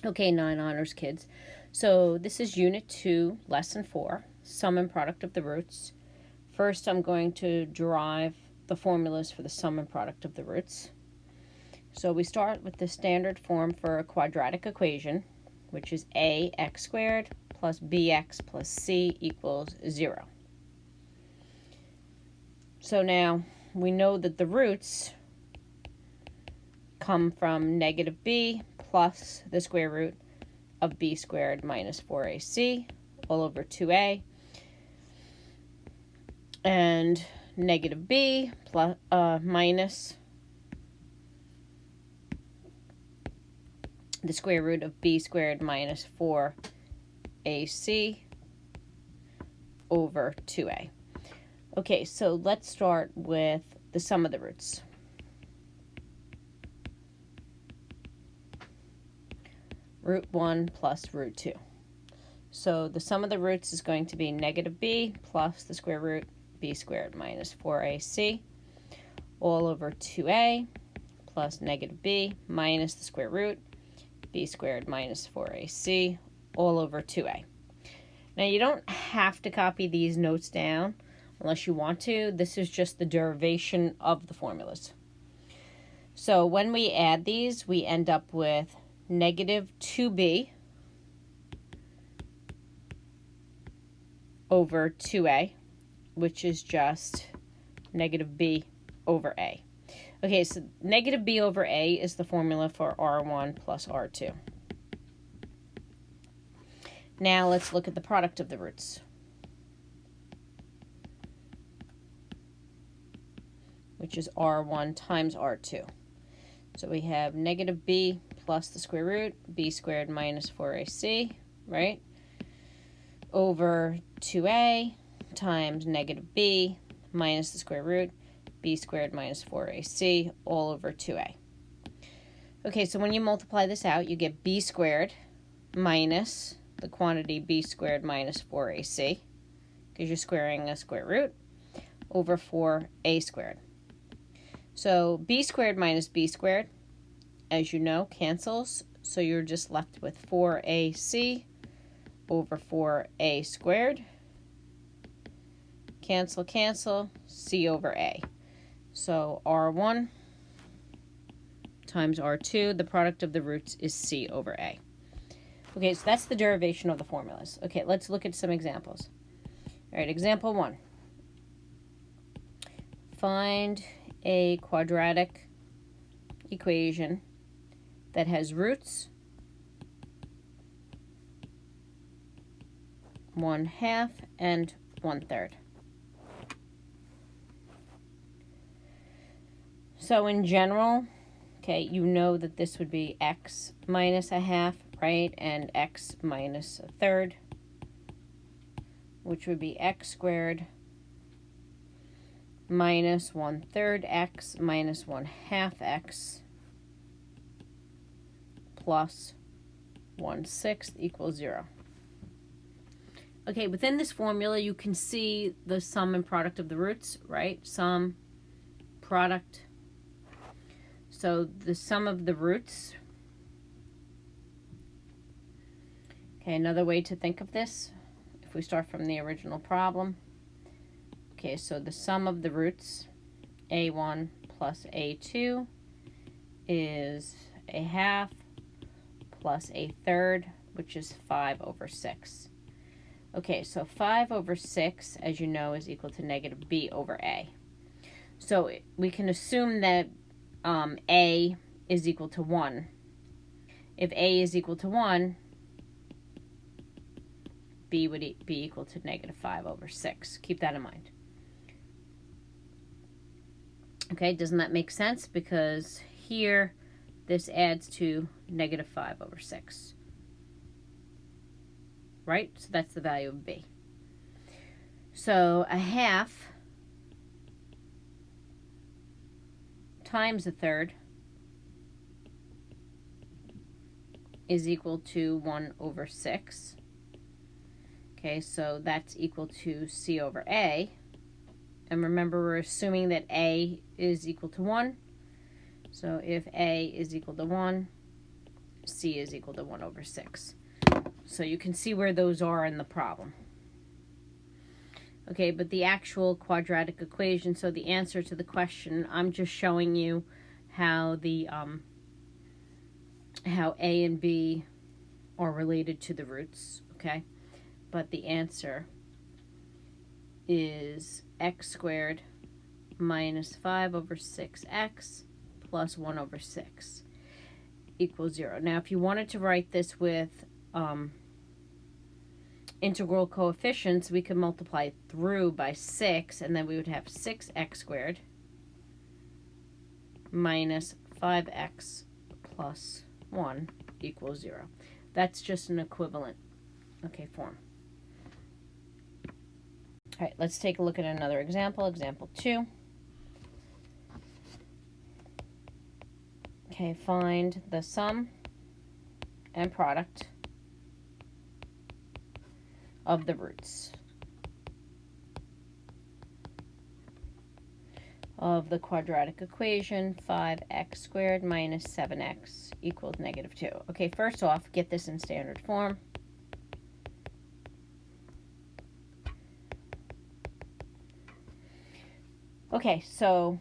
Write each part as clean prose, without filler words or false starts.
Okay, 9 honors kids. So this is Unit 2, Lesson 4, Sum and Product of the Roots. First, I'm going to derive the formulas for the sum and product of the roots. So we start with the standard form for a quadratic equation, which is ax squared plus bx plus c equals 0. So now we know that the roots come from negative b plus the square root of b squared minus 4ac all over 2a, and negative b plus minus the square root of b squared minus 4ac over 2a. Okay, so let's start with the sum of the roots. Root 1 plus root 2. So the sum of the roots is going to be negative b plus the square root b squared minus 4ac all over 2a plus negative b minus the square root b squared minus 4ac all over 2a. Now you don't have to copy these notes down unless you want to. This is just the derivation of the formulas. So when we add these, we end up with negative 2b over 2a, which is just negative b over a. Okay, so negative b over a is the formula for r1 plus r2. Now let's look at the product of the roots, which is r1 times r2. So we have negative b plus the square root, b squared minus 4ac, right? Over 2a times negative b minus the square root, b squared minus 4ac all over 2a. Okay, so when you multiply this out, you get b squared minus the quantity b squared minus 4ac, because you're squaring a square root, over 4a squared. So b squared minus b squared, as you know, cancels. So you're just left with 4ac over 4a squared. Cancel, cancel, c over a. So r1 times r2, the product of the roots is c over a. Okay, so that's the derivation of the formulas. Okay, let's look at some examples. All right, example 1. Find a quadratic equation that has roots 1/2 and 1/3. So in general, okay, you know that this would be x minus 1/2, right? And x minus 1/3, which would be x squared minus 1/3 x minus 1/2 x plus 1/6 equals 0. Okay, within this formula, you can see the sum and product of the roots, right? Sum, product. So the sum of the roots. Okay, another way to think of this, if we start from the original problem. Okay, so the sum of the roots, a1 plus a2, is 1/2 plus 1/3, which is 5 over 6. Okay, so 5 over 6, as you know, is equal to negative b over a. So we can assume that a is equal to 1. If a is equal to 1, b would be equal to negative 5 over 6. Keep that in mind. Okay, doesn't that make sense? Because here, this adds to negative 5 over 6. Right? So that's the value of b. So 1/2 times 1/3 is equal to 1 over 6. Okay, so that's equal to c over a. And remember, we're assuming that a is equal to 1. So if a is equal to 1, c is equal to 1 over 6. So you can see where those are in the problem. Okay, but the actual quadratic equation, so the answer to the question, I'm just showing you how the how a and b are related to the roots, okay? But the answer is x squared minus 5 over 6x plus 1 over 6 equals 0. Now, if you wanted to write this with integral coefficients, we could multiply through by 6, and then we would have 6x squared minus 5x plus 1 equals 0. That's just an equivalent, okay, form. All right, let's take a look at another example, example 2. Okay, find the sum and product of the roots of the quadratic equation 5x squared minus 7x equals -2. Okay, first off, get this in standard form. Okay, so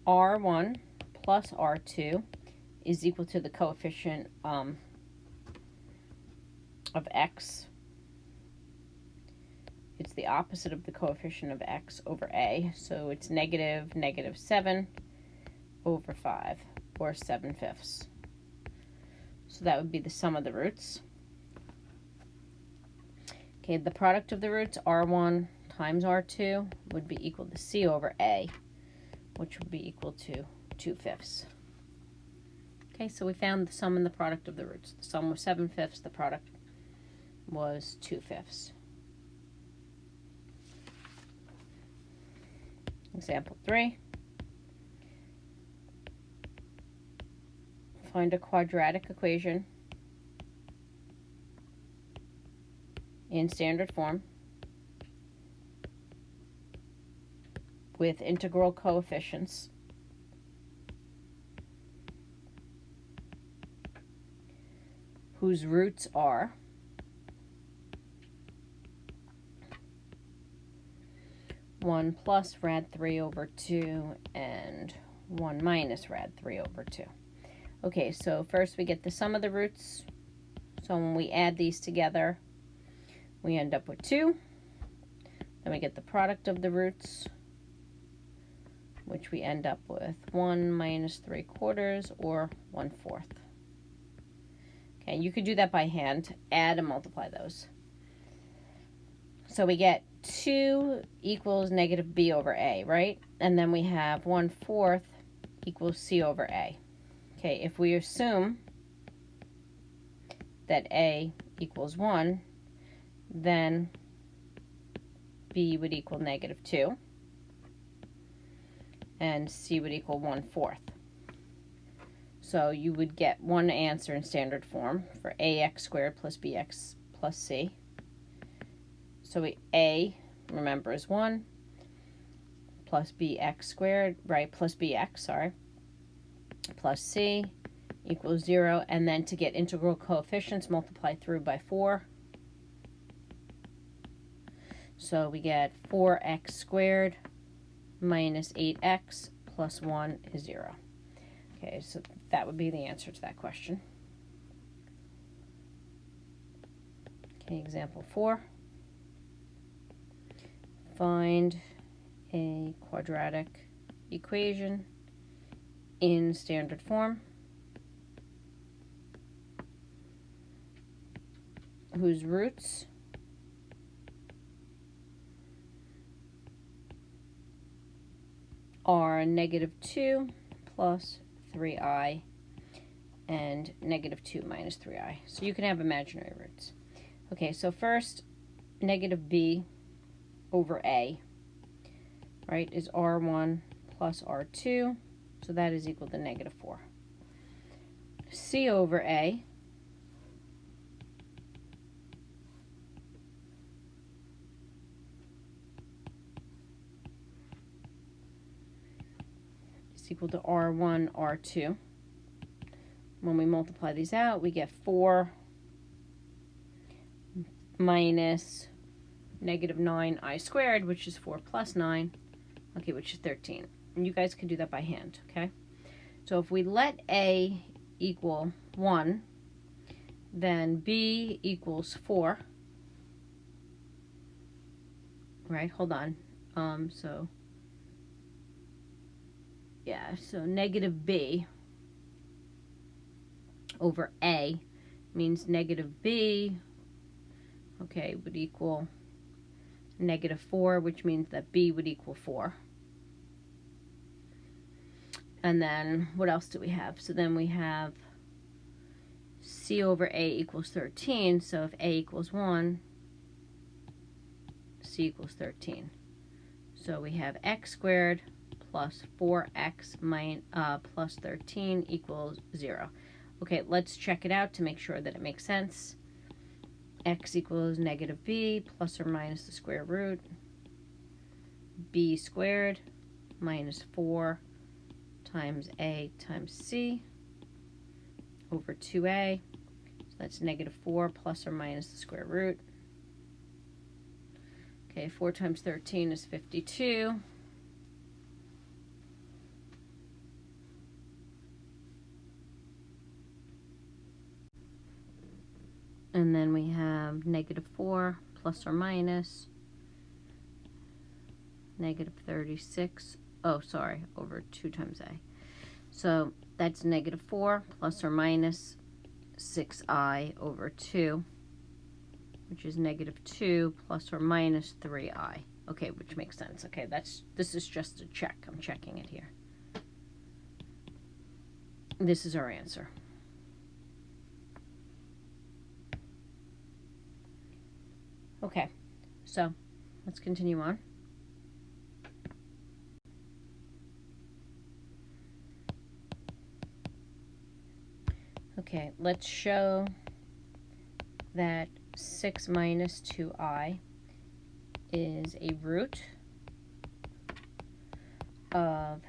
R1 plus R2 is equal to the coefficient of x. It's the opposite of the coefficient of x over a, so it's -7 over 5, or 7/5. So that would be the sum of the roots. Okay, the product of the roots, R1 times R2, would be equal to c over a, which would be equal to 2/5. Okay, so we found the sum and the product of the roots. The sum was 7/5, the product was 2/5. Example 3. Find a quadratic equation in standard form with integral coefficients whose roots are 1 plus rad 3 over 2 and 1 minus rad 3 over 2. Okay, so first we get the sum of the roots. So when we add these together, we end up with 2. Then we get the product of the roots, which we end up with 1 minus 3/4 or 1/4. Okay, you could do that by hand, add and multiply those. So we get 2 equals -b over a, right? And then we have 1/4 equals c over a. Okay, if we assume that a equals 1, then b would equal -2, and c would equal 1/4. So you would get one answer in standard form for ax squared plus bx plus c. So a, remember, is 1, plus bx squared, right, plus bx, sorry, plus c equals 0. And then to get integral coefficients, multiply through by 4. So we get 4x squared minus 8x plus 1 is 0. Okay, so that would be the answer to that question. Okay, example 4. Find a quadratic equation in standard form whose roots are -2 plus 3i and -2 minus 3i. So you can have imaginary roots. Okay, so first, -b over a, right, is R1 plus R2, so that is equal to -4. C over a is equal to R1, R2, When we multiply these out, we get 4 minus negative 9i squared, which is 4 plus 9, okay, which is 13. And you guys can do that by hand, okay? So if we let a equal 1, then b equals 4. Right, hold on. So negative b over a means negative b, okay, would equal negative 4, which means that b would equal 4. And then what else do we have? So then we have c over a equals 13. So if a equals 1, c equals 13. So we have x squared plus 4x plus 13 equals 0. Okay, let's check it out to make sure that it makes sense. X equals negative b plus or minus the square root. B squared minus 4 times a times c over 2a. So that's negative 4 plus or minus the square root. Okay, 4 times 13 is 52. And then we have negative 4 plus or minus negative 36. Oh, sorry, over 2 times a. So that's negative 4 plus or minus 6i over 2, which is negative 2 plus or minus 3i. Okay, which makes sense. Okay, this is just a check. I'm checking it here. This is our answer. Okay, so let's continue on. Okay, let's show that 6 minus 2i is a root of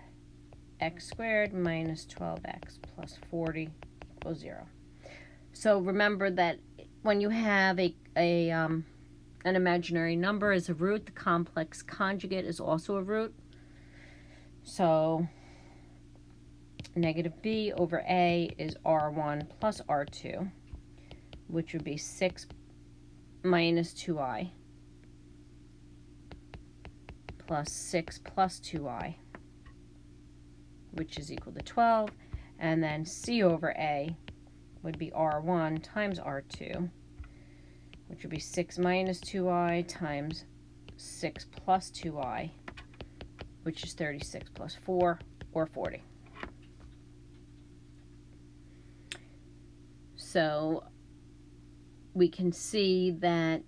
x squared minus 12x plus 40 equals 0. So remember that when you have an imaginary number as a root, the complex conjugate is also a root. So negative b over a is r1 plus r2, which would be 6 minus 2i plus 6 plus 2i, which is equal to 12. And then c over a would be r1 times r2, which would be 6 minus 2i times 6 plus 2i, which is 36 plus 4, or 40. So we can see that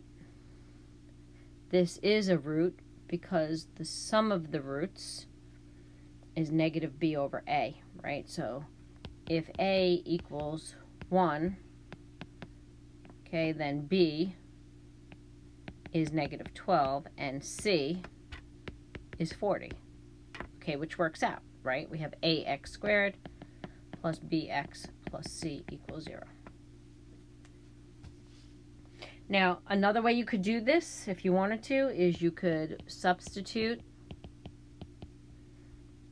this is a root because the sum of the roots is negative b over a, right? So if a equals 1, okay, then b is negative 12 and c is 40, okay, which works out, right? We have ax squared plus bx plus c equals 0. Now, another way you could do this, if you wanted to, is you could substitute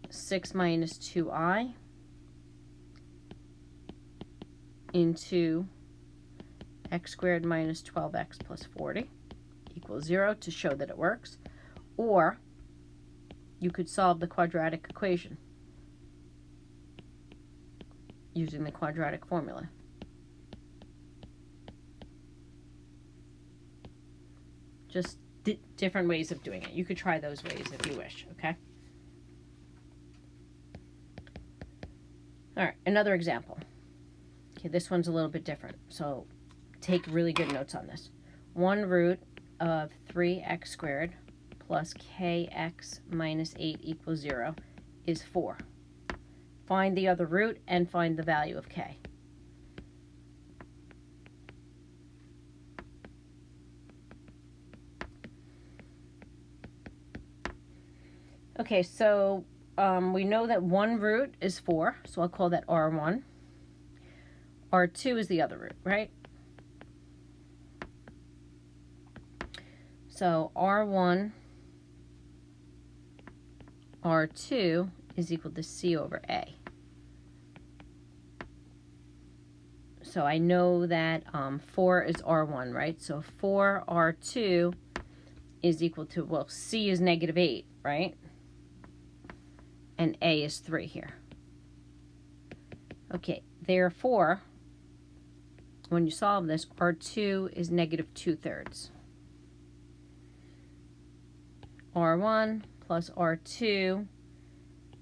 6 minus 2i into x squared minus 12x plus 40 equals 0 to show that it works. Or you could solve the quadratic equation using the quadratic formula. Just different ways of doing it. You could try those ways if you wish, okay? All right, another example. Okay, this one's a little bit different, so take really good notes on this. 1 root of 3x squared plus kx minus 8 equals 0 is 4. Find the other root and find the value of k. Okay, so we know that 1 root is 4, so I'll call that R1. R2 is the other root, right? So R1, R2 is equal to C over A. So I know that 4 is R1, right? So 4R2 is equal to, well, C is -8, right? And A is 3 here. Okay, therefore, when you solve this, R2 is -2/3. R1 plus R2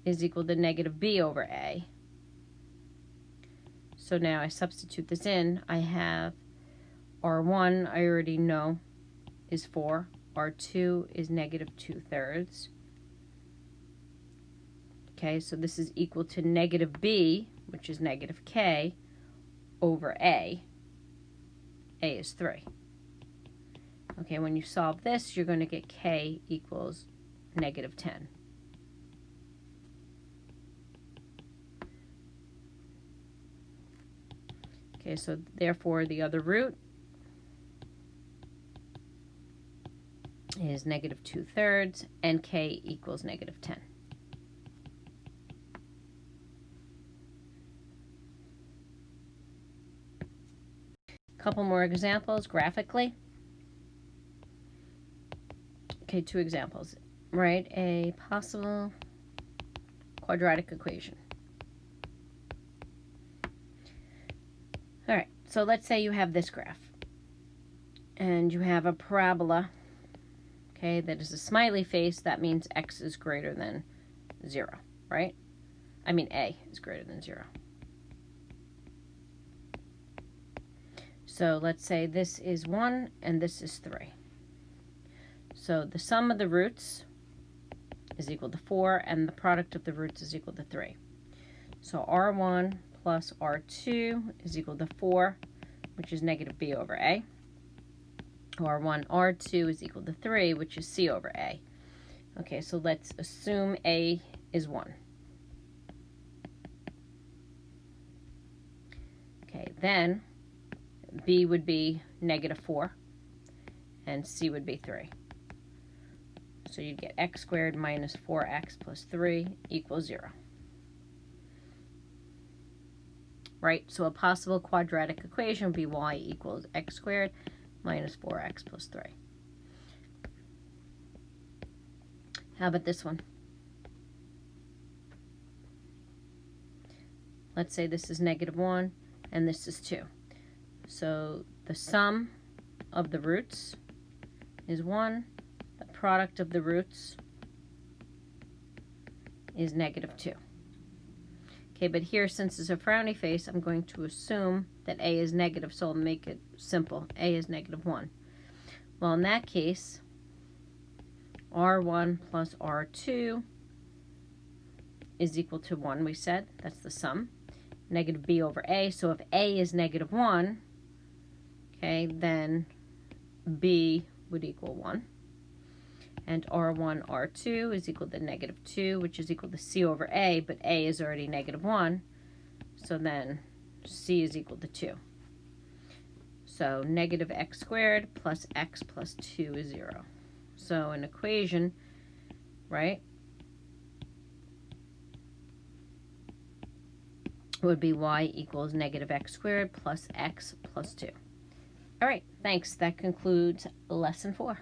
is equal to -B over A. So now I substitute this in. I have R1, I already know, is 4. R2 is -2/3. Okay, so this is equal to -B, which is -K, over A. A is 3. Okay, when you solve this, you're going to get K equals -10. Okay, so therefore the other root is -2/3, and K equals -10. Couple more examples graphically. Okay, 2 examples. Write a possible quadratic equation. All right, so let's say you have this graph, and you have a parabola, okay, that is a smiley face. That means x is greater than 0, right? I mean a is greater than 0. So let's say this is 1 and this is 3. So the sum of the roots is equal to 4, and the product of the roots is equal to 3. So R1 plus R2 is equal to 4, which is -B over A. R1, R2 is equal to 3, which is C over A. Okay, so let's assume A is 1. Okay, then B would be -4, and C would be 3. So you'd get x squared minus 4x plus 3 equals 0. Right, so a possible quadratic equation would be y equals x squared minus 4x plus 3. How about this one? Let's say this is -1 and this is 2. So the sum of the roots is 1. The product of the roots is -2. Okay, but here, since it's a frowny face, I'm going to assume that A is negative, so I'll make it simple. A is -1. Well, in that case, R1 plus R2 is equal to 1, we said. That's the sum. -B over A. So if A is -1, okay, then B would equal 1. And R1, R2 is equal to -2, which is equal to C over A, but A is already -1, so then C is equal to 2. So -x squared plus x plus 2 is 0. So an equation, right, would be y equals -x squared plus x plus 2. All right, thanks. That concludes lesson 4.